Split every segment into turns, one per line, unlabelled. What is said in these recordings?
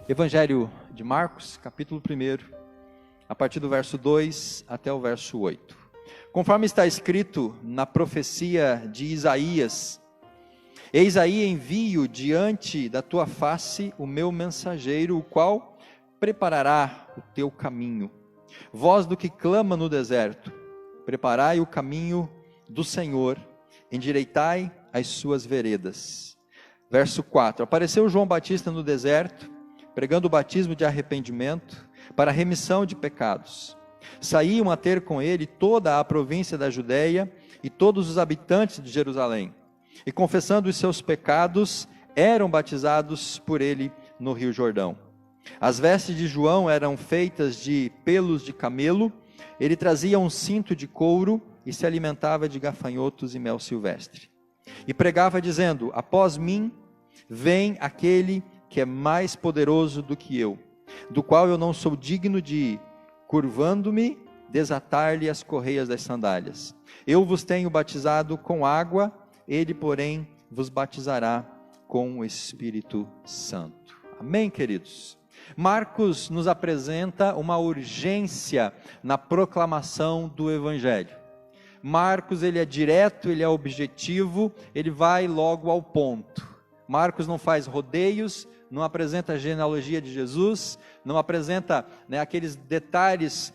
Evangelho de Marcos, capítulo 1, a partir do verso 2 até o verso 8. Conforme está escrito na profecia de Isaías: Eis aí envio diante da tua face o meu mensageiro, o qual preparará o teu caminho. Voz do que clama no deserto: preparai o caminho do Senhor, endireitai as suas veredas. Verso 4: Apareceu João Batista no deserto, pregando o batismo de arrependimento para a remissão de pecados. Saíam a ter com ele toda a província da Judeia e todos os habitantes de Jerusalém, e confessando os seus pecados, eram batizados por ele no Rio Jordão. As vestes de João eram feitas de pelos de camelo, ele trazia um cinto de couro e se alimentava de gafanhotos e mel silvestre. E pregava dizendo: após mim vem aquele que é mais poderoso do que eu, do qual eu não sou digno de, curvando-me, desatar-lhe as correias das sandálias. Eu vos tenho batizado com água, ele, porém, vos batizará com o Espírito Santo. Amém, queridos? Marcos nos apresenta uma urgência na proclamação do Evangelho. Marcos, ele é direto, ele é objetivo, ele vai logo ao ponto. Marcos não faz rodeios, não apresenta a genealogia de Jesus, não apresenta aqueles detalhes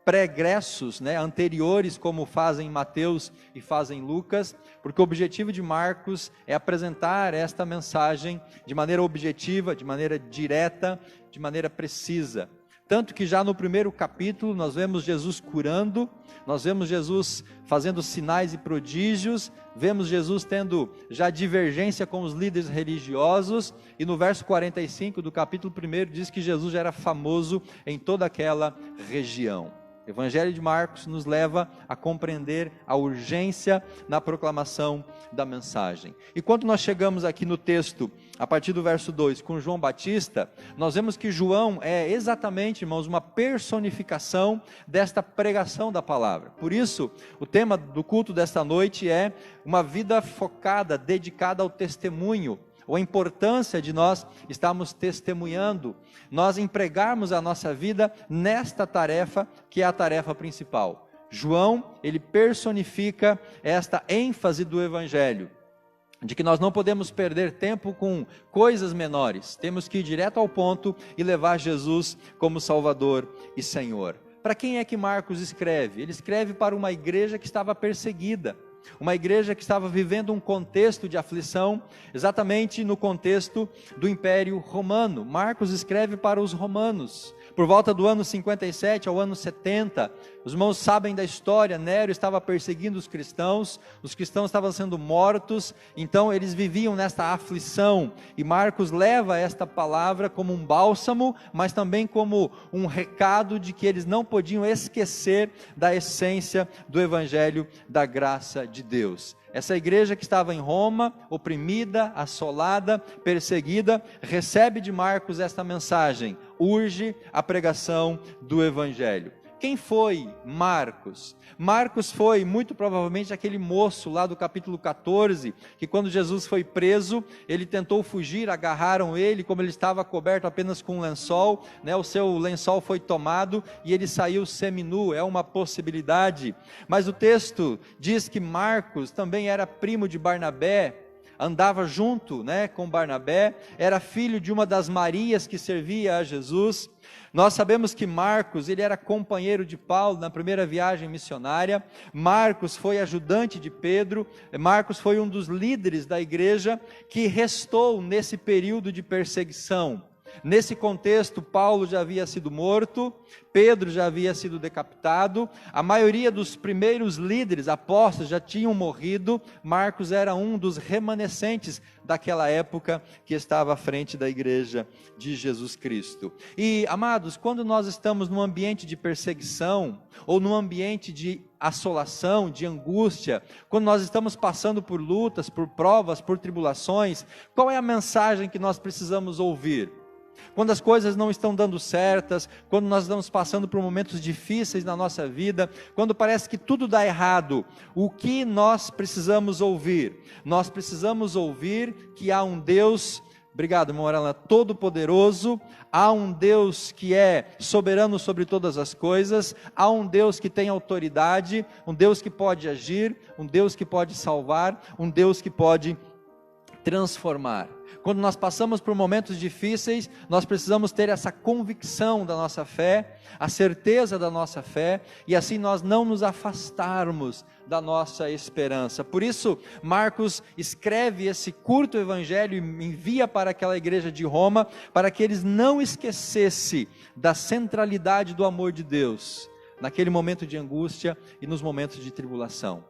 pregressos, anteriores, como fazem Mateus e fazem Lucas, porque o objetivo de Marcos é apresentar esta mensagem de maneira objetiva, de maneira direta, de maneira precisa. Tanto que já no primeiro capítulo nós vemos Jesus curando, nós vemos Jesus fazendo sinais e prodígios, vemos Jesus tendo já divergência com os líderes religiosos, e no verso 45 do capítulo 1 diz que Jesus já era famoso em toda aquela região. O Evangelho de Marcos nos leva a compreender a urgência na proclamação da mensagem. E quando nós chegamos aqui no texto, a partir do verso 2, com João Batista, nós vemos que João é exatamente, irmãos, uma personificação desta pregação da palavra. Por isso, o tema do culto desta noite é uma vida focada, dedicada ao testemunho, ou a importância de nós estarmos testemunhando, nós empregarmos a nossa vida nesta tarefa, que é a tarefa principal. João, ele personifica esta ênfase do Evangelho, de que nós não podemos perder tempo com coisas menores, temos que ir direto ao ponto e levar Jesus como Salvador e Senhor. Para quem é que Marcos escreve? Ele escreve para uma igreja que estava perseguida, uma igreja que estava vivendo um contexto de aflição, exatamente no contexto do Império Romano. Marcos escreve para os romanos, por volta do ano 57 ao ano 70, os irmãos sabem da história, Nero estava perseguindo os cristãos estavam sendo mortos, então eles viviam nesta aflição, e Marcos leva esta palavra como um bálsamo, mas também como um recado de que eles não podiam esquecer da essência do Evangelho da graça de Deus. Essa igreja que estava em Roma, oprimida, assolada, perseguida, recebe de Marcos esta mensagem: urge a pregação do Evangelho. Quem foi Marcos? Marcos foi muito provavelmente aquele moço lá do capítulo 14, que quando Jesus foi preso, ele tentou fugir, agarraram ele, como ele estava coberto apenas com um lençol, o seu lençol foi tomado e ele saiu seminu, é uma possibilidade. Mas o texto diz que Marcos também era primo de Barnabé, andava junto com Barnabé, era filho de uma das Marias que servia a Jesus. Nós sabemos que Marcos, ele era companheiro de Paulo na primeira viagem missionária. Marcos foi ajudante de Pedro. Marcos foi um dos líderes da igreja que restou nesse período de perseguição. Nesse contexto, Paulo já havia sido morto, Pedro já havia sido decapitado, a maioria dos primeiros líderes, apóstolos, já tinham morrido. Marcos era um dos remanescentes daquela época que estava à frente da igreja de Jesus Cristo. E, amados, quando nós estamos num ambiente de perseguição, ou num ambiente de assolação, de angústia, quando nós estamos passando por lutas, por provas, por tribulações, qual é a mensagem que nós precisamos ouvir? Quando as coisas não estão dando certas, quando nós estamos passando por momentos difíceis na nossa vida, quando parece que tudo dá errado, o que nós precisamos ouvir? Nós precisamos ouvir que há um Deus Obrigado, irmão Arlan. Todo-poderoso, há um Deus que é soberano sobre todas as coisas, há um Deus que tem autoridade, um Deus que pode agir, um Deus que pode salvar, um Deus que pode transformar. Quando nós passamos por momentos difíceis, nós precisamos ter essa convicção da nossa fé, a certeza da nossa fé, e assim nós não nos afastarmos da nossa esperança. Por isso, Marcos escreve esse curto evangelho e envia para aquela igreja de Roma, para que eles não esquecessem da centralidade do amor de Deus, naquele momento de angústia e nos momentos de tribulação.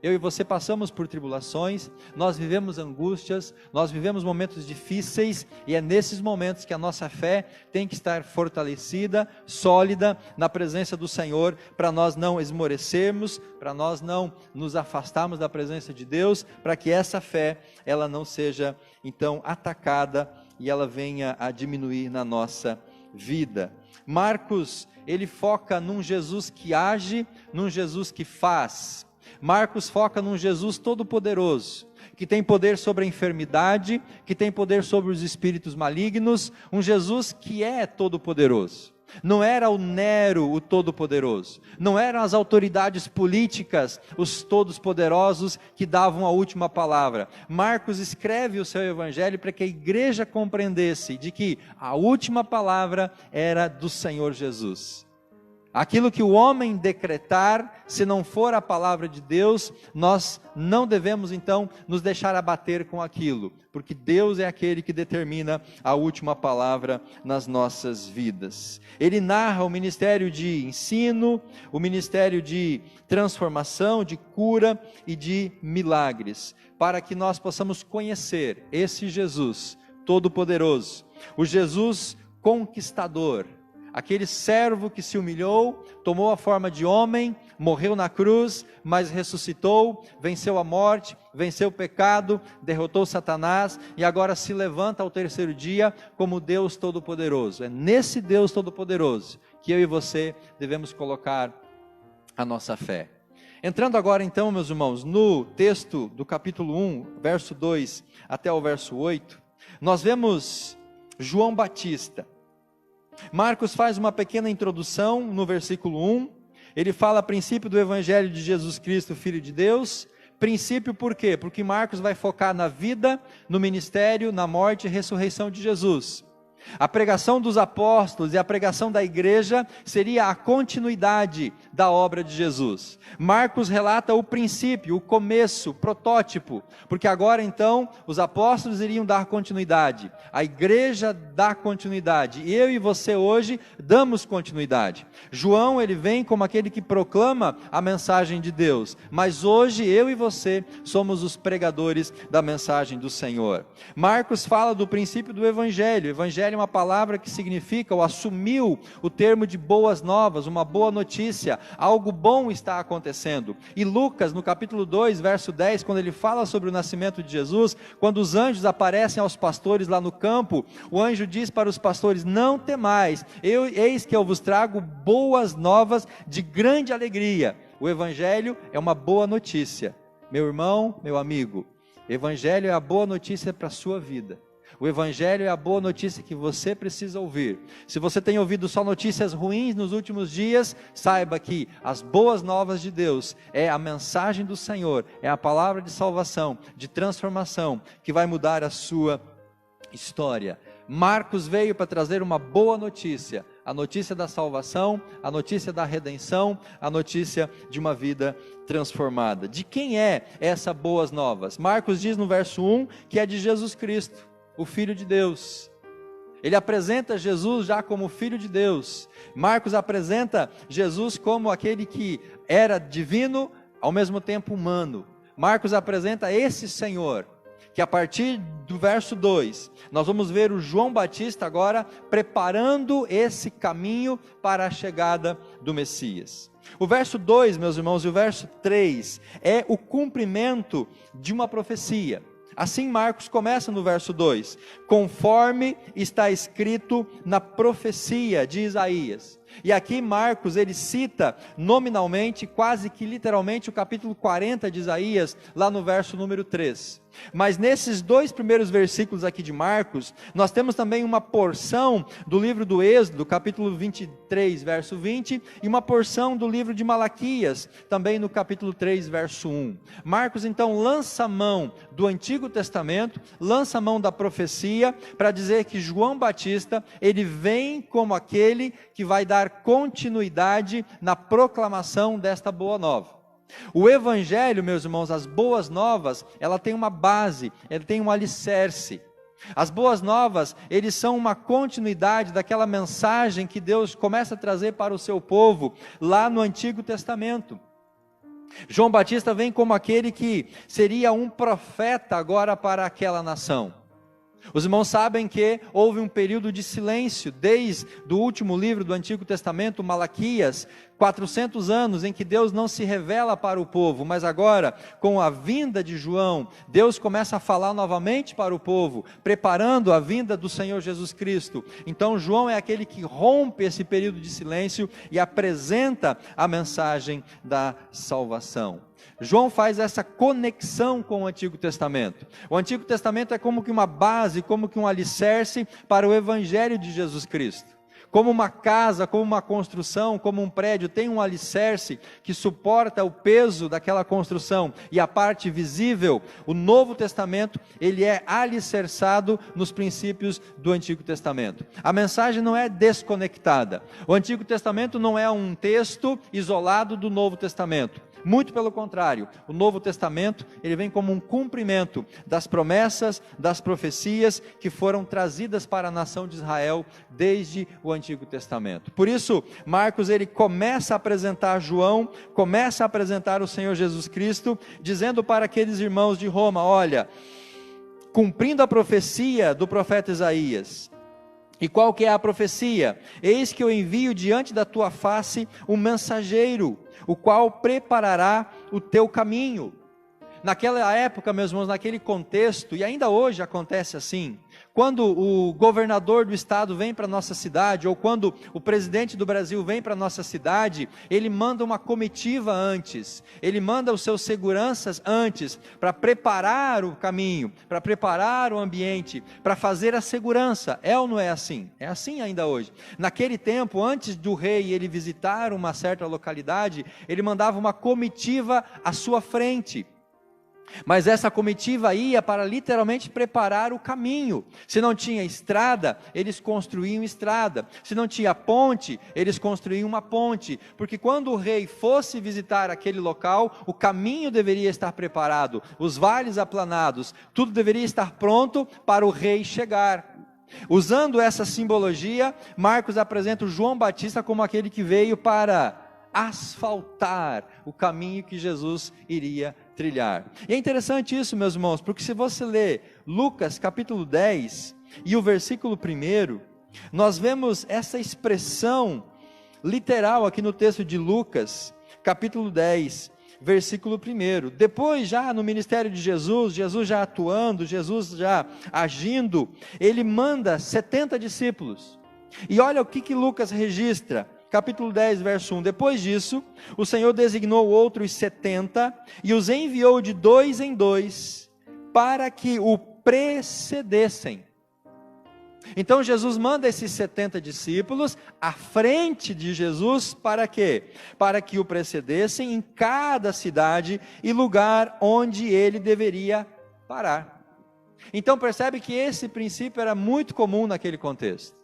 Eu e você passamos por tribulações, nós vivemos angústias, nós vivemos momentos difíceis, e é nesses momentos que a nossa fé tem que estar fortalecida, sólida, na presença do Senhor, para nós não esmorecermos, para nós não nos afastarmos da presença de Deus, para que essa fé, ela não seja então atacada, e ela venha a diminuir na nossa vida. Marcos, ele foca num Jesus que age, num Jesus que faz. Marcos foca num Jesus todo-poderoso, que tem poder sobre a enfermidade, que tem poder sobre os espíritos malignos, um Jesus que é todo-poderoso. Não era o Nero o todo-poderoso, não eram as autoridades políticas, os todos-poderosos que davam a última palavra. Marcos escreve o seu evangelho para que a igreja compreendesse de que a última palavra era do Senhor Jesus. Aquilo que o homem decretar, se não for a palavra de Deus, nós não devemos então nos deixar abater com aquilo, porque Deus é aquele que determina a última palavra nas nossas vidas. Ele narra o ministério de ensino, o ministério de transformação, de cura e de milagres, para que nós possamos conhecer esse Jesus todo-poderoso, o Jesus conquistador, aquele servo que se humilhou, tomou a forma de homem, morreu na cruz, mas ressuscitou, venceu a morte, venceu o pecado, derrotou Satanás e agora se levanta ao terceiro dia como Deus Todo-Poderoso. É nesse Deus Todo-Poderoso que eu e você devemos colocar a nossa fé. Entrando agora então, meus irmãos, no texto do capítulo 1, verso 2 até o verso 8, nós vemos João Batista. Marcos faz uma pequena introdução no versículo 1, ele fala a princípio do evangelho de Jesus Cristo, Filho de Deus. Princípio por quê? Porque Marcos vai focar na vida, no ministério, na morte e ressurreição de Jesus. A pregação dos apóstolos e a pregação da igreja seria a continuidade da obra de Jesus. Marcos relata o princípio, o começo, o protótipo, porque agora então os apóstolos iriam dar continuidade, a igreja dá continuidade, e eu e você hoje damos continuidade. João, ele vem como aquele que proclama a mensagem de Deus, mas hoje eu e você somos os pregadores da mensagem do Senhor. Marcos fala do princípio do evangelho. Evangelho é uma palavra que significa, ou assumiu o termo de boas novas, uma boa notícia, algo bom está acontecendo. E Lucas, no capítulo 2, verso 10, quando ele fala sobre o nascimento de Jesus, quando os anjos aparecem aos pastores lá no campo, o anjo diz para os pastores: não temais, eis que eu vos trago boas novas de grande alegria. O evangelho é uma boa notícia. Meu irmão, meu amigo, evangelho é a boa notícia para a sua vida. O evangelho é a boa notícia que você precisa ouvir. Se você tem ouvido só notícias ruins nos últimos dias, saiba que as boas novas de Deus é a mensagem do Senhor, é a palavra de salvação, de transformação, que vai mudar a sua história. Marcos veio para trazer uma boa notícia, a notícia da salvação, a notícia da redenção, a notícia de uma vida transformada. De quem é essa boas novas? Marcos diz no verso 1 que é de Jesus Cristo, o Filho de Deus. Ele apresenta Jesus já como Filho de Deus. Marcos apresenta Jesus como aquele que era divino, ao mesmo tempo humano. Marcos apresenta esse Senhor, que a partir do verso 2, nós vamos ver o João Batista agora preparando esse caminho para a chegada do Messias. O verso 2, meus irmãos, e o verso 3 é o cumprimento de uma profecia. Assim Marcos começa no verso 2, conforme está escrito na profecia de Isaías. E aqui Marcos, ele cita nominalmente, quase que literalmente, o capítulo 40 de Isaías, lá no verso número 3. Mas nesses 2 primeiros versículos aqui de Marcos, nós temos também uma porção do livro do Êxodo, capítulo 23, verso 20, e uma porção do livro de Malaquias, também no capítulo 3, verso 1. Marcos então lança mão do Antigo Testamento, lança mão da profecia, para dizer que João Batista, ele vem como aquele que vai dar continuidade na proclamação desta boa nova. O Evangelho, meus irmãos, as boas novas, ela tem uma base, ela tem um alicerce. As boas novas, eles são uma continuidade daquela mensagem que Deus começa a trazer para o seu povo, lá no Antigo Testamento. João Batista vem como aquele que seria um profeta agora para aquela nação. Os irmãos sabem que houve um período de silêncio, desde o último livro do Antigo Testamento, Malaquias, 400 anos em que Deus não se revela para o povo, mas agora, com a vinda de João, Deus começa a falar novamente para o povo, preparando a vinda do Senhor Jesus Cristo. Então João é aquele que rompe esse período de silêncio e apresenta a mensagem da salvação. João faz essa conexão com o Antigo Testamento. O Antigo Testamento é como que uma base, como que um alicerce para o Evangelho de Jesus Cristo. Como uma casa, como uma construção, como um prédio, tem um alicerce que suporta o peso daquela construção e a parte visível. O Novo Testamento, ele é alicerçado nos princípios do Antigo Testamento. A mensagem não é desconectada. O Antigo Testamento não é um texto isolado do Novo Testamento. Muito pelo contrário, o Novo Testamento, ele vem como um cumprimento das promessas, das profecias que foram trazidas para a nação de Israel desde o Antigo Testamento. Por isso, Marcos, ele começa a apresentar João, começa a apresentar o Senhor Jesus Cristo, dizendo para aqueles irmãos de Roma, olha, cumprindo a profecia do profeta Isaías. E qual que é a profecia? Eis que eu envio diante da tua face um mensageiro, o qual preparará o teu caminho. Naquela época, meus irmãos, naquele contexto, e ainda hoje acontece assim, quando o governador do estado vem para a nossa cidade, ou quando o presidente do Brasil vem para a nossa cidade, ele manda uma comitiva antes, ele manda os seus seguranças antes, para preparar o caminho, para preparar o ambiente, para fazer a segurança. É ou não é assim? É assim ainda hoje. Naquele tempo, antes do rei ele visitar uma certa localidade, ele mandava uma comitiva à sua frente. Mas essa comitiva ia para literalmente preparar o caminho. Se não tinha estrada, eles construíam estrada. Se não tinha ponte, eles construíam uma ponte. Porque quando o rei fosse visitar aquele local, o caminho deveria estar preparado, os vales aplanados, tudo deveria estar pronto para o rei chegar. Usando essa simbologia, Marcos apresenta o João Batista como aquele que veio para asfaltar o caminho que Jesus iria trilhar. E é interessante isso, meus irmãos, porque se você ler Lucas capítulo 10 e o versículo 1, nós vemos essa expressão literal aqui no texto de Lucas capítulo 10, versículo 1. Depois, já no ministério de Jesus, Jesus já atuando, Jesus já agindo, ele manda 70 discípulos. E olha o que Lucas registra. Capítulo 10, verso 1, depois disso, o Senhor designou outros 70 e os enviou de 2 em 2 para que o precedessem. Então Jesus manda esses 70 discípulos à frente de Jesus para quê? Para que o precedessem em cada cidade e lugar onde ele deveria parar. Então percebe que esse princípio era muito comum naquele contexto.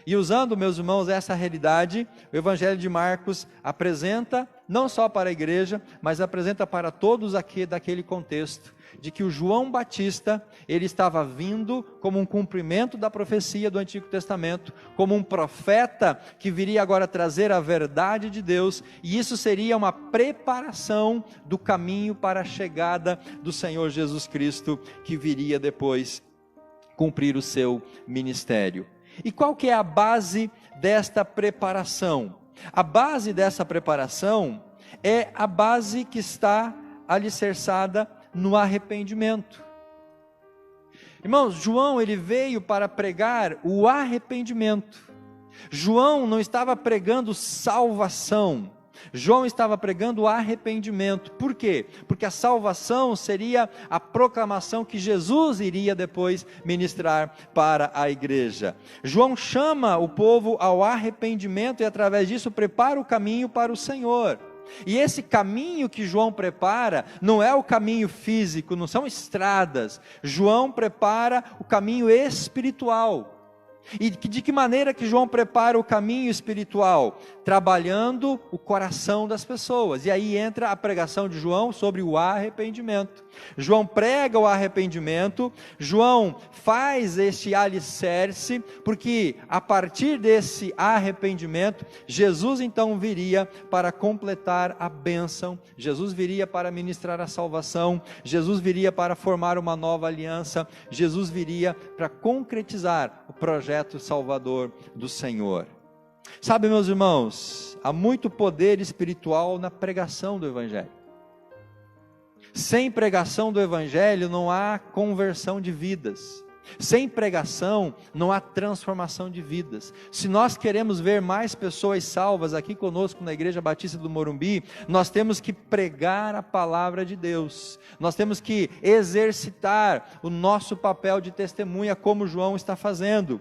E usando, meus irmãos, essa realidade, o Evangelho de Marcos apresenta, não só para a igreja, mas apresenta para todos aqui daquele contexto, de que o João Batista, ele estava vindo como um cumprimento da profecia do Antigo Testamento, como um profeta que viria agora trazer a verdade de Deus, e isso seria uma preparação do caminho para a chegada do Senhor Jesus Cristo, que viria depois cumprir o seu ministério. E qual que é a base desta preparação? A base dessa preparação é a base que está alicerçada no arrependimento. Irmãos, João ele veio para pregar o arrependimento. João não estava pregando salvação. João estava pregando o arrependimento. Por quê? Porque a salvação seria a proclamação que Jesus iria depois ministrar para a igreja. João chama o povo ao arrependimento e através disso prepara o caminho para o Senhor. E esse caminho que João prepara não é o caminho físico, não são estradas. João prepara o caminho espiritual. E de que maneira que João prepara o caminho espiritual? Trabalhando o coração das pessoas. E aí entra a pregação de João sobre o arrependimento. João prega o arrependimento, João faz este alicerce, porque a partir desse arrependimento, Jesus então viria para completar a bênção, Jesus viria para ministrar a salvação, Jesus viria para formar uma nova aliança, Jesus viria para concretizar o projeto salvador do Senhor. Sabe, meus irmãos, há muito poder espiritual na pregação do Evangelho. Sem pregação do Evangelho não há conversão de vidas. Sem pregação não há transformação de vidas. Se nós queremos ver mais pessoas salvas aqui conosco na Igreja Batista do Morumbi, nós temos que pregar a palavra de Deus. Nós temos que exercitar o nosso papel de testemunha como João está fazendo.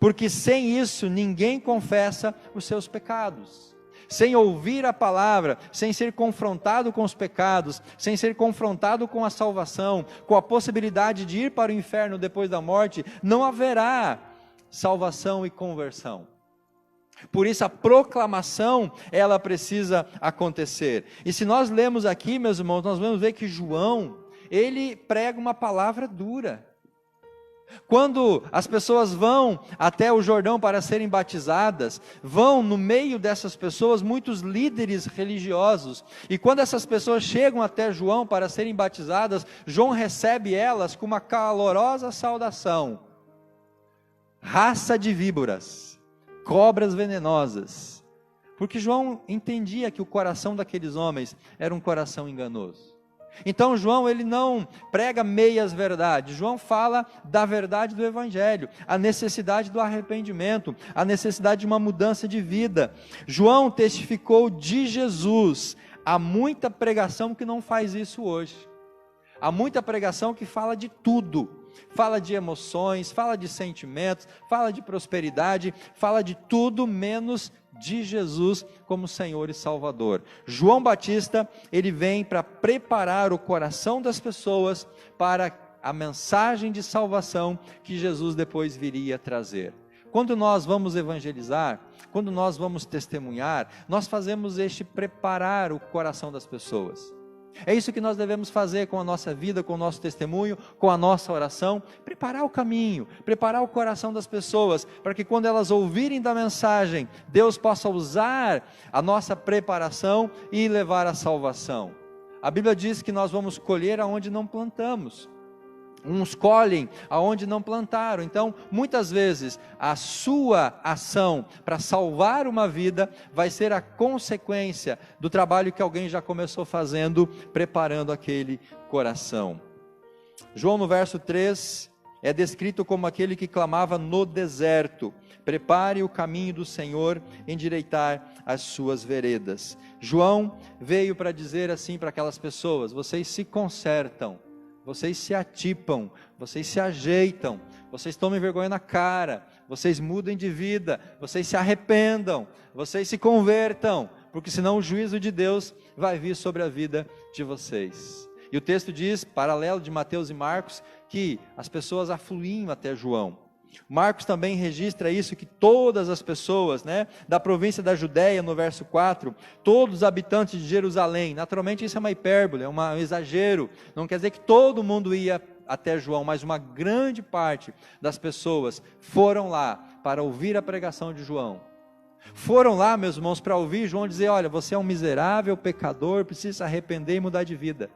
Porque sem isso ninguém confessa os seus pecados. Sem ouvir a palavra, sem ser confrontado com os pecados, sem ser confrontado com a salvação, com a possibilidade de ir para o inferno depois da morte, não haverá salvação e conversão. Por isso a proclamação, ela precisa acontecer. E se nós lemos aqui, meus irmãos, nós vamos ver que João, ele prega uma palavra dura. Quando as pessoas vão até o Jordão para serem batizadas, vão no meio dessas pessoas muitos líderes religiosos, e quando essas pessoas chegam até João para serem batizadas, João recebe elas com uma calorosa saudação: raça de víboras, cobras venenosas, porque João entendia que o coração daqueles homens era um coração enganoso. Então João, ele não prega meias verdades, João fala da verdade do Evangelho, a necessidade do arrependimento, a necessidade de uma mudança de vida. João testificou de Jesus. Há muita pregação que não faz isso hoje, há muita pregação que fala de tudo, fala de emoções, fala de sentimentos, fala de prosperidade, fala de tudo menos de Jesus como Senhor e Salvador. João Batista, ele vem para preparar o coração das pessoas para a mensagem de salvação que Jesus depois viria trazer. Quando nós vamos evangelizar, quando nós vamos testemunhar, nós fazemos este preparar o coração das pessoas. É isso que nós devemos fazer com a nossa vida, com o nosso testemunho, com a nossa oração, preparar o caminho, preparar o coração das pessoas, para que quando elas ouvirem da mensagem, Deus possa usar a nossa preparação e levar à salvação. A Bíblia diz que nós vamos colher aonde não plantamos. Uns colhem aonde não plantaram. Então, muitas vezes, a sua ação para salvar uma vida vai ser a consequência do trabalho que alguém já começou fazendo, preparando aquele coração. João, no verso 3, é descrito como aquele que clamava no deserto: prepare o caminho do Senhor, endireitar as suas veredas. João veio para dizer assim para aquelas pessoas: vocês se consertam, vocês se atipam, vocês se ajeitam, vocês tomem vergonha na cara, vocês mudem de vida, vocês se arrependam, vocês se convertam, porque senão o juízo de Deus vai vir sobre a vida de vocês. E o texto diz, paralelo de Mateus e Marcos, que as pessoas afluíam até João. Marcos também registra isso, que todas as pessoas, da província da Judéia, no verso 4, todos os habitantes de Jerusalém, naturalmente isso é uma hipérbole, é um exagero, não quer dizer que todo mundo ia até João, mas uma grande parte das pessoas foram lá para ouvir a pregação de João. Foram lá, meus irmãos, para ouvir João dizer: olha, você é um miserável pecador, precisa se arrepender e mudar de vida.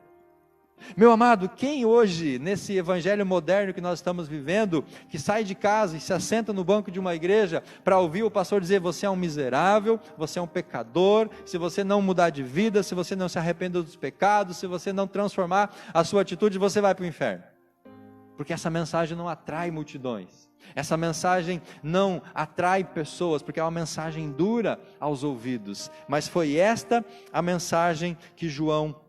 Meu amado, quem hoje, nesse evangelho moderno que nós estamos vivendo, que sai de casa e se assenta no banco de uma igreja para ouvir o pastor dizer: você é um miserável, você é um pecador, se você não mudar de vida, se você não se arrepender dos pecados, se você não transformar a sua atitude, você vai para o inferno? porque essa mensagem não atrai multidões. Essa mensagem não atrai pessoas, porque é uma mensagem dura aos ouvidos. Mas foi esta a mensagem que João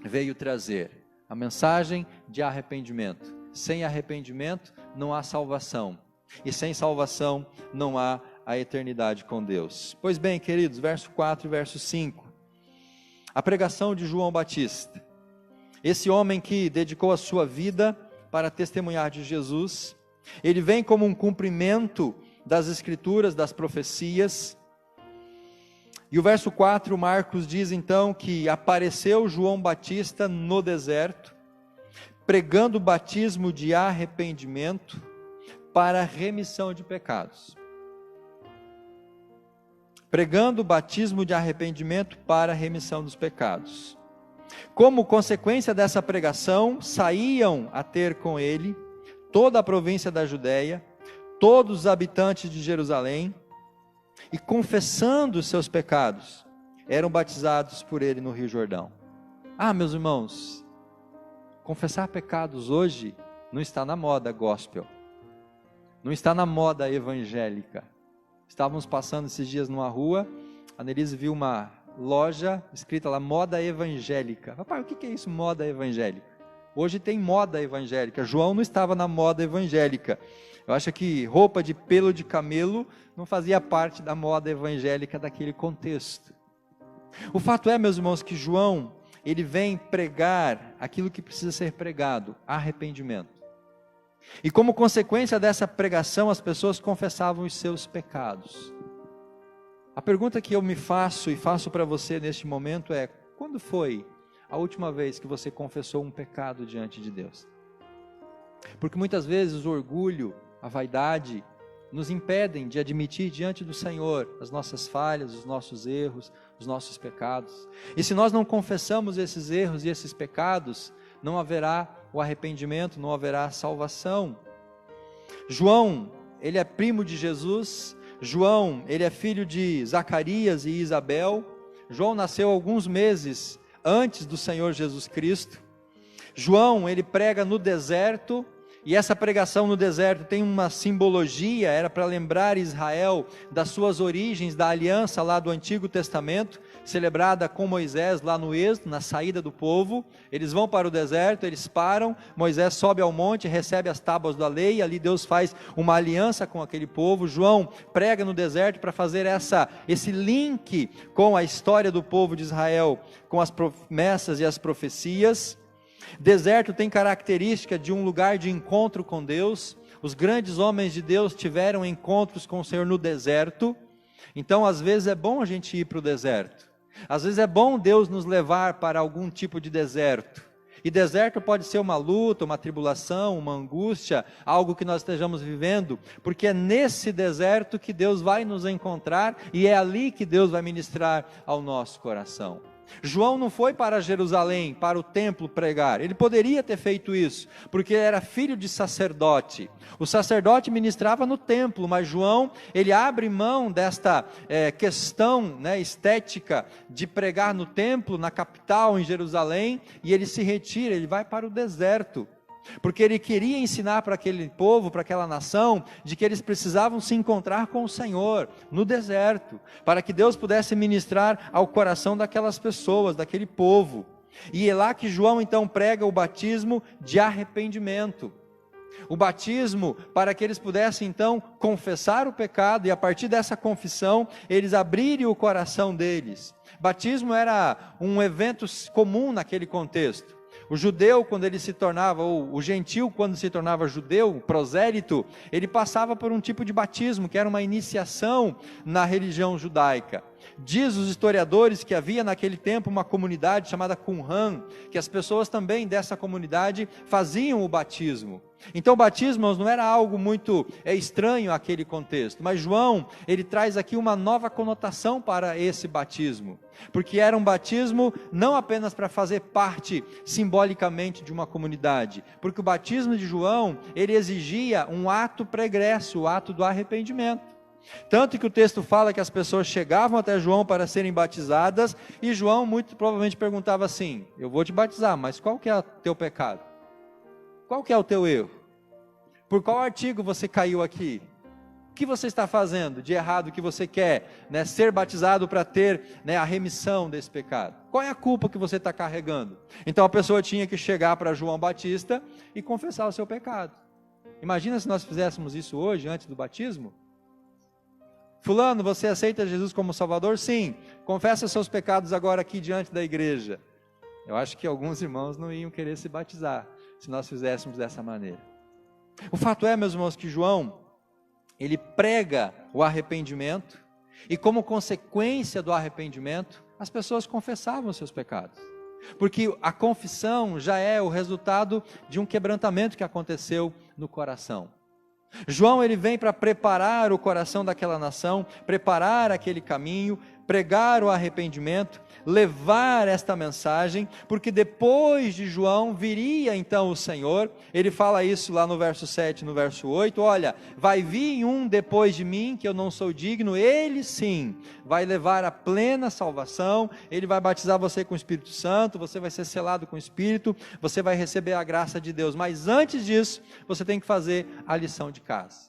veio trazer. A mensagem de arrependimento. Sem arrependimento não há salvação. E sem salvação não há a eternidade com Deus. Pois bem, queridos, verso 4 e verso 5. A pregação de João Batista. Esse homem que dedicou a sua vida para testemunhar de Jesus. Ele vem como um cumprimento das escrituras, das profecias. E o verso 4, Marcos diz então que apareceu João Batista no deserto, pregando o batismo de arrependimento para remissão de pecados. Pregando o batismo de arrependimento para remissão dos pecados. Como consequência dessa pregação, saíam a ter com ele toda a província da Judéia, todos os habitantes de Jerusalém, e confessando os seus pecados, eram batizados por ele no Rio Jordão. Meus irmãos, confessar pecados hoje não está na moda gospel, não está na moda evangélica. Estávamos passando esses dias numa rua, a Nelise viu uma loja escrita lá, moda evangélica. Papai, o que é isso, moda evangélica? Hoje tem moda evangélica. João não estava na moda evangélica. Eu acho que roupa de pelo de camelo não fazia parte da moda evangélica daquele contexto. O fato é, meus irmãos, que João, ele vem pregar aquilo que precisa ser pregado, arrependimento. E como consequência dessa pregação, as pessoas confessavam os seus pecados. A pergunta que eu me faço e faço para você neste momento é: quando foi a última vez que você confessou um pecado diante de Deus? Porque muitas vezes o orgulho, a vaidade, nos impedem de admitir diante do Senhor as nossas falhas, os nossos erros, os nossos pecados. E se nós não confessamos esses erros e esses pecados, não haverá o arrependimento, não haverá salvação. João, ele é primo de Jesus. João, ele é filho de Zacarias e Isabel. João nasceu alguns meses antes do Senhor Jesus Cristo. João, ele prega no deserto, e essa pregação no deserto tem uma simbologia, era para lembrar Israel das suas origens, da aliança lá do Antigo Testamento, celebrada com Moisés lá no Êxodo, na saída do povo. Eles vão para o deserto, eles param, Moisés sobe ao monte, recebe as tábuas da lei, ali Deus faz uma aliança com aquele povo. João prega no deserto para fazer esse link com a história do povo de Israel, com as promessas e as profecias. Deserto tem característica de um lugar de encontro com Deus. Os grandes homens de Deus tiveram encontros com o Senhor no deserto. Então às vezes é bom a gente ir para o deserto. Às vezes é bom Deus nos levar para algum tipo de deserto. E deserto pode ser uma luta, uma tribulação, uma angústia, algo que nós estejamos vivendo, porque é nesse deserto que Deus vai nos encontrar e é ali que Deus vai ministrar ao nosso coração. João não foi para Jerusalém, para o templo pregar. Ele poderia ter feito isso, porque ele era filho de sacerdote. O sacerdote ministrava no templo, mas João, ele abre mão desta questão estética de pregar no templo, na capital, em Jerusalém, e ele se retira, ele vai para o deserto. Porque ele queria ensinar para aquele povo, para aquela nação, de que eles precisavam se encontrar com o Senhor no deserto, para que Deus pudesse ministrar ao coração daquelas pessoas, daquele povo. E é lá que João então prega o batismo de arrependimento. O batismo para que eles pudessem então confessar o pecado e a partir dessa confissão eles abrirem o coração deles. Batismo era um evento comum naquele contexto. O judeu, quando ele se tornava, ou o gentil, quando se tornava judeu, o prosélito, ele passava por um tipo de batismo, que era uma iniciação na religião judaica. Diz os historiadores que havia naquele tempo uma comunidade chamada Qumran, que as pessoas também dessa comunidade faziam o batismo. Então o batismo não era algo muito estranho àquele contexto, mas João, ele traz aqui uma nova conotação para esse batismo, porque era um batismo não apenas para fazer parte simbolicamente de uma comunidade, porque o batismo de João, ele exigia um ato pregresso, o ato do arrependimento. Tanto que o texto fala que as pessoas chegavam até João para serem batizadas, e João muito provavelmente perguntava assim: eu vou te batizar, mas qual que é o teu pecado? Qual que é o teu erro? Por qual artigo você caiu aqui? O que você está fazendo de errado que você quer, né, ser batizado para ter, né, a remissão desse pecado? Qual é a culpa que você está carregando? Então a pessoa tinha que chegar para João Batista e confessar o seu pecado. Imagina se nós fizéssemos isso hoje, antes do batismo. Fulano, você aceita Jesus como Salvador? Sim. Confessa seus pecados agora aqui diante da igreja. Eu acho que alguns irmãos não iam querer se batizar, se nós fizéssemos dessa maneira. O fato é, meus irmãos, que João, ele prega o arrependimento, e como consequência do arrependimento, as pessoas confessavam os seus pecados. Porque a confissão já é o resultado de um quebrantamento que aconteceu no coração. João, ele vem para preparar o coração daquela nação, preparar aquele caminho, pregar o arrependimento, levar esta mensagem, porque depois de João viria então o Senhor. Ele fala isso lá no verso 7, no verso 8, olha, vai vir um depois de mim, que eu não sou digno, ele sim, vai levar a plena salvação, ele vai batizar você com o Espírito Santo, você vai ser selado com o Espírito, você vai receber a graça de Deus, mas antes disso, você tem que fazer a lição de casa.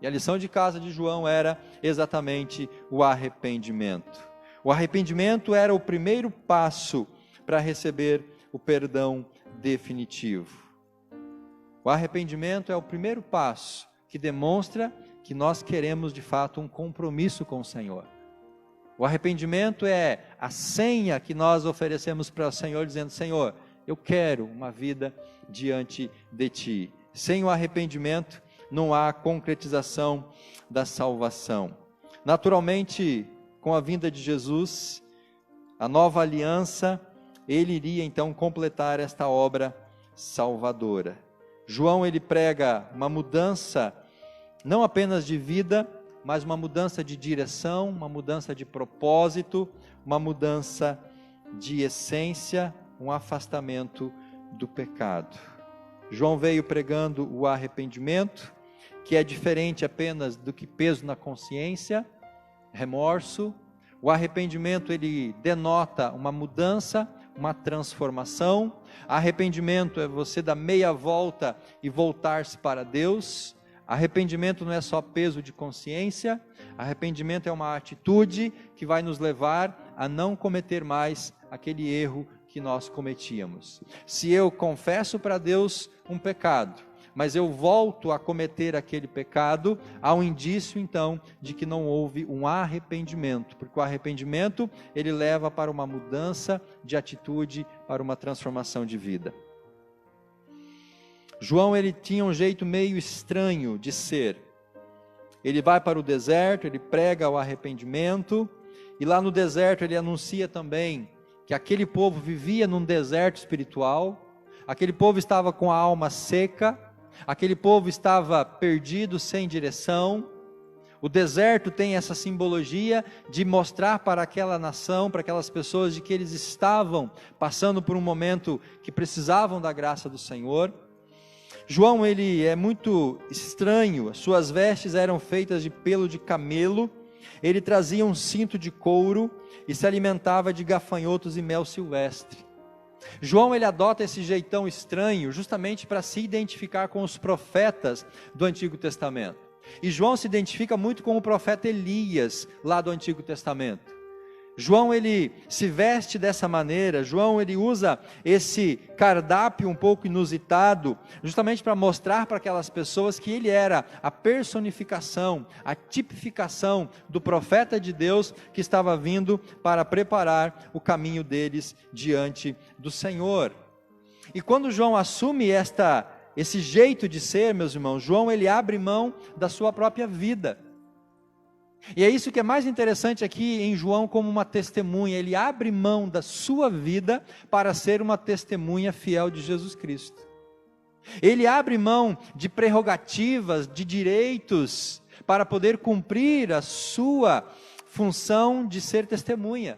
E a lição de casa de João era exatamente o arrependimento. O arrependimento era o primeiro passo para receber o perdão definitivo. O arrependimento é o primeiro passo que demonstra que nós queremos de fato um compromisso com o Senhor. O arrependimento é a senha que nós oferecemos para o Senhor, dizendo: Senhor, eu quero uma vida diante de Ti. Sem o arrependimento não há concretização da salvação. Naturalmente, com a vinda de Jesus, a nova aliança, ele iria então completar esta obra salvadora. João, ele prega uma mudança, não apenas de vida, mas uma mudança de direção, uma mudança de propósito, uma mudança de essência, um afastamento do pecado. João veio pregando o arrependimento, que é diferente apenas do que peso na consciência, remorso. O arrependimento, ele denota uma mudança, uma transformação. Arrependimento é você dar meia volta e voltar-se para Deus. Arrependimento não é só peso de consciência, arrependimento é uma atitude que vai nos levar a não cometer mais aquele erro que nós cometíamos. Se eu confesso para Deus um pecado, mas eu volto a cometer aquele pecado, há um indício então de que não houve um arrependimento, porque o arrependimento ele leva para uma mudança de atitude, para uma transformação de vida. João, ele tinha um jeito meio estranho de ser. Ele vai para o deserto, ele prega o arrependimento, e lá no deserto ele anuncia também que aquele povo vivia num deserto espiritual, aquele povo estava com a alma seca, aquele povo estava perdido, sem direção. O deserto tem essa simbologia de mostrar para aquela nação, para aquelas pessoas, de que eles estavam passando por um momento que precisavam da graça do Senhor. João, ele é muito estranho, suas vestes eram feitas de pelo de camelo, ele trazia um cinto de couro e se alimentava de gafanhotos e mel silvestre. João, ele adota esse jeitão estranho justamente para se identificar com os profetas do Antigo Testamento. E João se identifica muito com o profeta Elias, lá do Antigo Testamento. João, ele se veste dessa maneira, João, ele usa esse cardápio um pouco inusitado, justamente para mostrar para aquelas pessoas que ele era a personificação, a tipificação do profeta de Deus que estava vindo para preparar o caminho deles diante do Senhor. E quando João assume esse jeito de ser, meus irmãos, João, ele abre mão da sua própria vida. E é isso que é mais interessante aqui em João como uma testemunha. Ele abre mão da sua vida para ser uma testemunha fiel de Jesus Cristo. Ele abre mão de prerrogativas, de direitos, para poder cumprir a sua função de ser testemunha.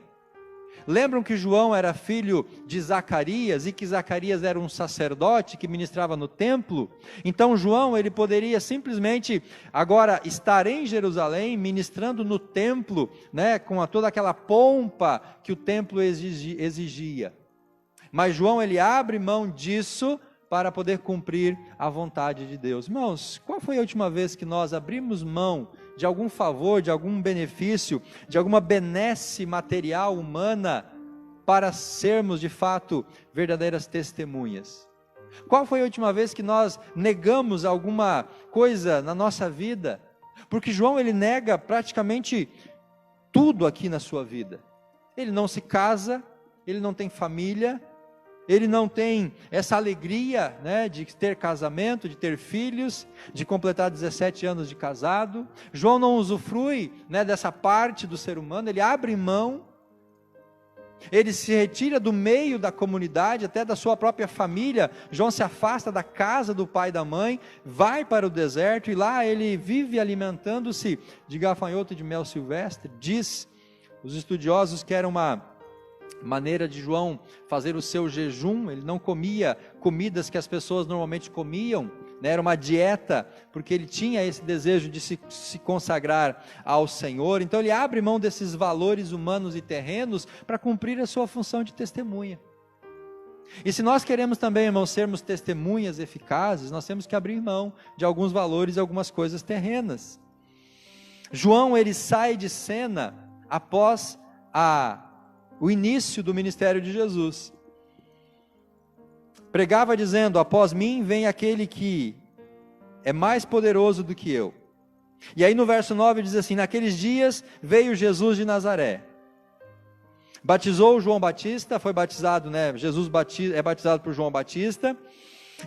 Lembram que João era filho de Zacarias e que Zacarias era um sacerdote que ministrava no templo? Então João, ele poderia simplesmente agora estar em Jerusalém ministrando no templo, né, com toda aquela pompa que o templo exigia. Mas João, ele abre mão disso para poder cumprir a vontade de Deus. Irmãos, qual foi a última vez que nós abrimos mão de algum favor, de algum benefício, de alguma benesse material humana para sermos de fato verdadeiras testemunhas? Qual foi a última vez que nós negamos alguma coisa na nossa vida? Porque João, ele nega praticamente tudo aqui na sua vida. Ele não se casa, ele não tem família, ele não tem essa alegria, né, de ter casamento, de ter filhos, de completar 17 anos de casado. João não usufrui, né, dessa parte do ser humano, ele abre mão, ele se retira do meio da comunidade, até da sua própria família. João se afasta da casa do pai e da mãe, vai para o deserto e lá ele vive alimentando-se de gafanhoto e de mel silvestre. Diz os estudiosos que era uma maneira de João fazer o seu jejum. Ele não comia comidas que as pessoas normalmente comiam, né? Era uma dieta, porque ele tinha esse desejo de se consagrar ao Senhor. Então ele abre mão desses valores humanos e terrenos para cumprir a sua função de testemunha. E se nós queremos também, irmãos, sermos testemunhas eficazes, nós temos que abrir mão de alguns valores e algumas coisas terrenas. João, ele sai de cena após o início do ministério de Jesus. Pregava dizendo: após mim vem aquele que é mais poderoso do que eu. E aí no verso 9 diz assim: naqueles dias veio Jesus de Nazaré, batizou João Batista, foi batizado, né? Jesus é batizado por João Batista.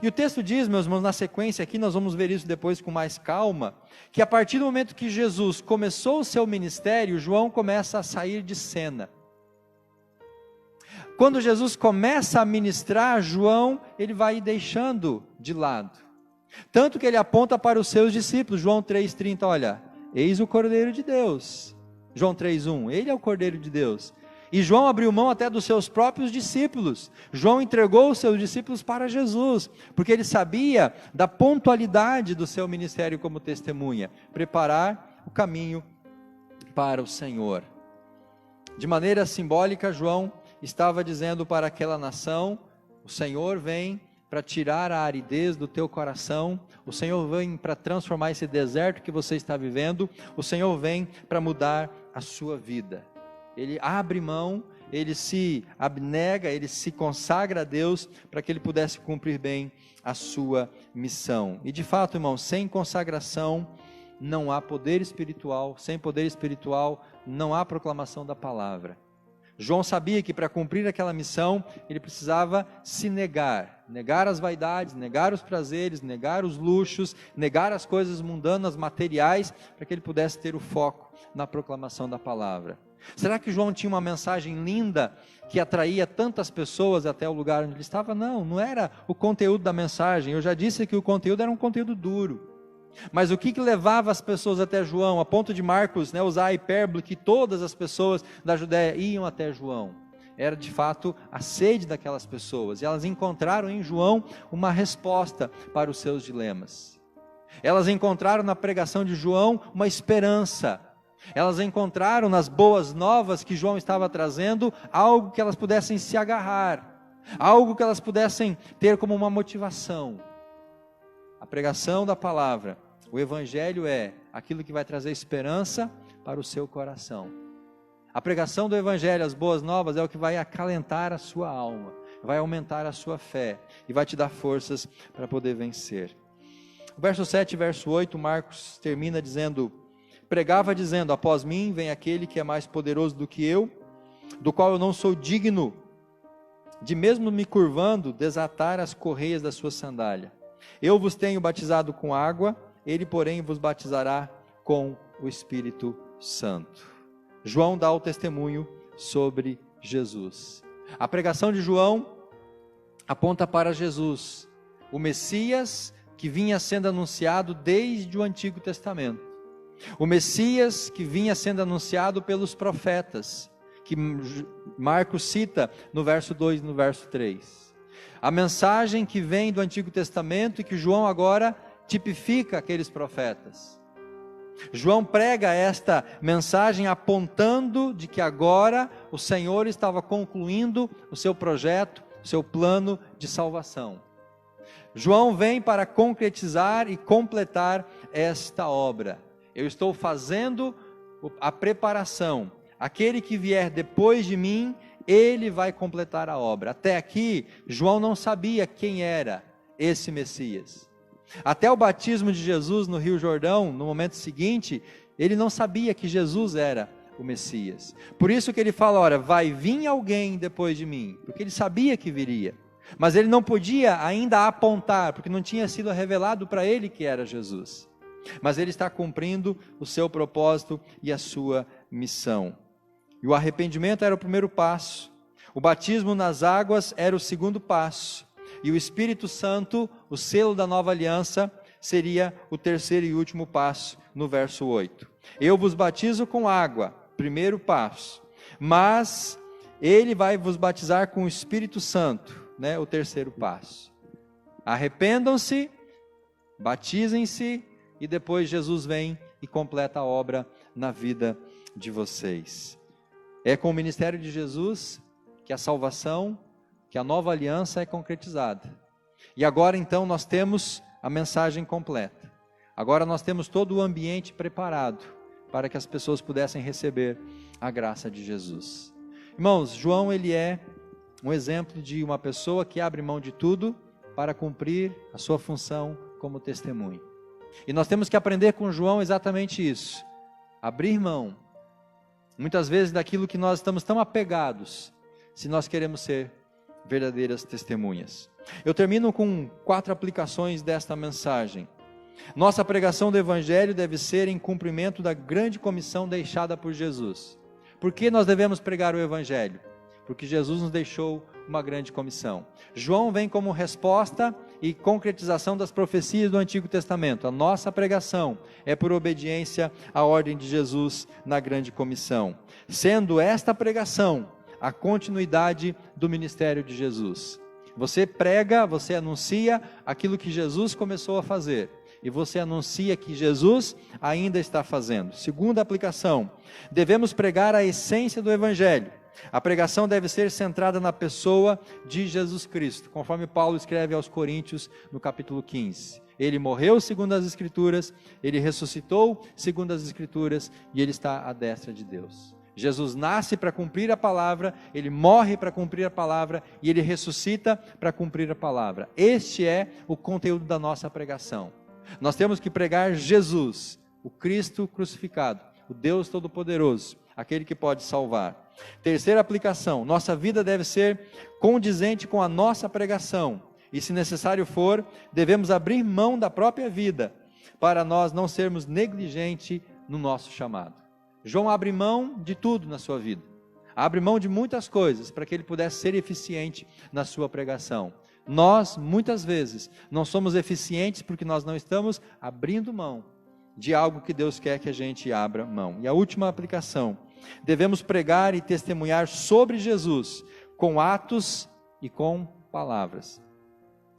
E o texto diz, meus irmãos, na sequência aqui, nós vamos ver isso depois com mais calma, que a partir do momento que Jesus começou o seu ministério, João começa a sair de cena. Quando Jesus começa a ministrar, João, ele vai deixando de lado. Tanto que ele aponta para os seus discípulos. João 3,30, olha, eis o Cordeiro de Deus. João 3,1, ele é o Cordeiro de Deus. E João abriu mão até dos seus próprios discípulos. João entregou os seus discípulos para Jesus, porque ele sabia da pontualidade do seu ministério como testemunha, preparar o caminho para o Senhor. De maneira simbólica, João estava dizendo para aquela nação: o Senhor vem para tirar a aridez do teu coração, o Senhor vem para transformar esse deserto que você está vivendo, o Senhor vem para mudar a sua vida. Ele abre mão, ele se abnega, ele se consagra a Deus para que ele pudesse cumprir bem a sua missão. E de fato, irmãos, sem consagração não há poder espiritual, sem poder espiritual não há proclamação da palavra. João sabia que para cumprir aquela missão, ele precisava se negar as vaidades, negar os prazeres, negar os luxos, negar as coisas mundanas, materiais, para que ele pudesse ter o foco na proclamação da palavra. Será que João tinha uma mensagem linda que atraía tantas pessoas até o lugar onde ele estava? Não, não era o conteúdo da mensagem. Eu já disse que o conteúdo era um conteúdo duro. Mas o que levava as pessoas até João, a ponto de Marcos, né, usar a hipérbole que todas as pessoas da Judéia iam até João? Era de fato a sede daquelas pessoas, e elas encontraram em João uma resposta para os seus dilemas. Elas encontraram na pregação de João uma esperança. Elas encontraram nas boas novas que João estava trazendo algo que elas pudessem se agarrar, algo que elas pudessem ter como uma motivação. A pregação da palavra, o evangelho é aquilo que vai trazer esperança para o seu coração. A pregação do evangelho, as boas novas, é o que vai acalentar a sua alma, vai aumentar a sua fé e vai te dar forças para poder vencer. O verso 7 e verso 8, Marcos termina dizendo: pregava dizendo: após mim vem aquele que é mais poderoso do que eu, do qual eu não sou digno de, mesmo me curvando, desatar as correias da sua sandália. Eu vos tenho batizado com água, ele porém vos batizará com o Espírito Santo. João dá o testemunho sobre Jesus. A pregação de João aponta para Jesus, o Messias que vinha sendo anunciado desde o Antigo Testamento. O Messias que vinha sendo anunciado pelos profetas, que Marcos cita no verso 2 e no verso 3. A mensagem que vem do Antigo Testamento e que João agora tipifica aqueles profetas. João prega esta mensagem apontando de que agora o Senhor estava concluindo o seu projeto, o seu plano de salvação. João vem para concretizar e completar esta obra. Eu estou fazendo a preparação. Aquele que vier depois de mim, ele vai completar a obra. Até aqui, João não sabia quem era esse Messias. Até o batismo de Jesus no Rio Jordão, no momento seguinte, ele não sabia que Jesus era o Messias. Por isso que ele fala, olha, vai vir alguém depois de mim, porque ele sabia que viria. Mas ele não podia ainda apontar, porque não tinha sido revelado para ele que era Jesus. Mas ele está cumprindo o seu propósito e a sua missão. E o arrependimento era o primeiro passo. O batismo nas águas era o segundo passo. E o Espírito Santo, o selo da nova aliança, seria o terceiro e último passo, no verso 8. Eu vos batizo com água, primeiro passo. Mas ele vai vos batizar com o Espírito Santo, o terceiro passo. Arrependam-se, batizem-se, e depois Jesus vem e completa a obra na vida de vocês. É com o ministério de Jesus que a salvação, que a nova aliança é concretizada. E agora então nós temos a mensagem completa. Agora nós temos todo o ambiente preparado para que as pessoas pudessem receber a graça de Jesus. Irmãos, João ele é um exemplo de uma pessoa que abre mão de tudo para cumprir a sua função como testemunho. E nós temos que aprender com João exatamente isso. Abrir mão, muitas vezes, daquilo que nós estamos tão apegados, se nós queremos ser verdadeiras testemunhas. Eu termino com 4 aplicações desta mensagem. Nossa pregação do Evangelho deve ser em cumprimento da grande comissão deixada por Jesus. Por que nós devemos pregar o Evangelho? Porque Jesus nos deixou uma grande comissão. João vem como resposta e concretização das profecias do Antigo Testamento. A nossa pregação é por obediência à ordem de Jesus na grande comissão. Sendo esta pregação a continuidade do ministério de Jesus. Você prega, você anuncia aquilo que Jesus começou a fazer. E você anuncia que Jesus ainda está fazendo. Segunda aplicação, devemos pregar a essência do Evangelho. A pregação deve ser centrada na pessoa de Jesus Cristo, conforme Paulo escreve aos Coríntios no capítulo 15. Ele morreu segundo as Escrituras, ele ressuscitou segundo as Escrituras e ele está à destra de Deus. Jesus nasce para cumprir a palavra, ele morre para cumprir a palavra e ele ressuscita para cumprir a palavra. Este é o conteúdo da nossa pregação. Nós temos que pregar Jesus, o Cristo crucificado, o Deus Todo-Poderoso, aquele que pode salvar. Terceira aplicação, nossa vida deve ser condizente com a nossa pregação. E se necessário for, devemos abrir mão da própria vida, para nós não sermos negligentes no nosso chamado. João abre mão de tudo na sua vida. Abre mão de muitas coisas, para que ele pudesse ser eficiente na sua pregação. Nós, muitas vezes, não somos eficientes porque nós não estamos abrindo mão de algo que Deus quer que a gente abra mão. E a última aplicação, devemos pregar e testemunhar sobre Jesus, com atos e com palavras.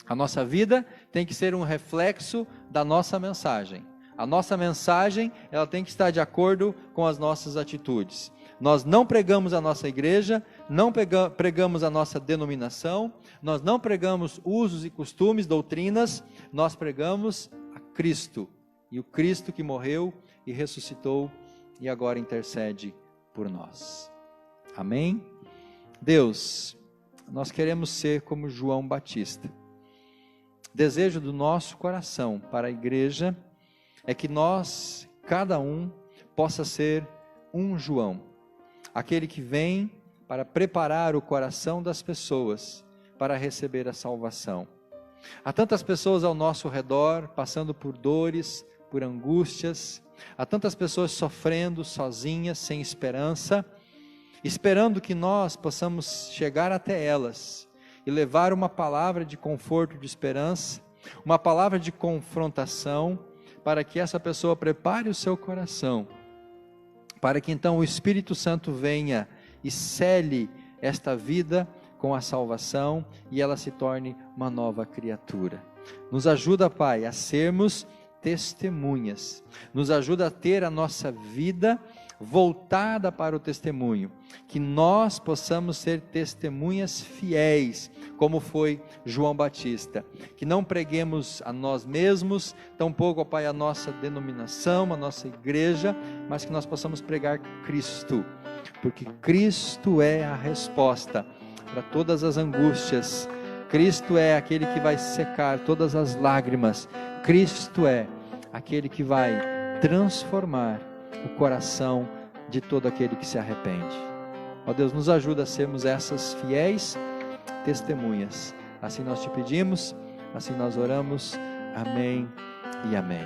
A nossa vida tem que ser um reflexo da nossa mensagem. A nossa mensagem, ela tem que estar de acordo com as nossas atitudes. Nós não pregamos a nossa igreja, não pregamos a nossa denominação, nós não pregamos usos e costumes, doutrinas, nós pregamos a Cristo. E o Cristo que morreu e ressuscitou e agora intercede por nós. Amém? Deus, nós queremos ser como João Batista. Desejo do nosso coração para a igreja é que nós, cada um, possa ser um João. Aquele que vem para preparar o coração das pessoas para receber a salvação. Há tantas pessoas ao nosso redor, passando por dores, por angústias. Há tantas pessoas sofrendo, sozinhas, sem esperança, esperando que nós possamos chegar até elas e levar uma palavra de conforto, de esperança, uma palavra de confrontação, para que essa pessoa prepare o seu coração, para que então o Espírito Santo venha e cele esta vida com a salvação e ela se torne uma nova criatura. Nos ajuda, Pai, a sermos testemunhas. Nos ajuda a ter a nossa vida voltada para o testemunho, que nós possamos ser testemunhas fiéis, como foi João Batista, que não preguemos a nós mesmos, tampouco, ó Pai, a nossa denominação, a nossa igreja, mas que nós possamos pregar Cristo, porque Cristo é a resposta para todas as angústias, Cristo é aquele que vai secar todas as lágrimas, Cristo é aquele que vai transformar o coração de todo aquele que se arrepende. Ó Deus, nos ajuda a sermos essas fiéis testemunhas. Assim nós te pedimos, assim nós oramos. Amém e amém.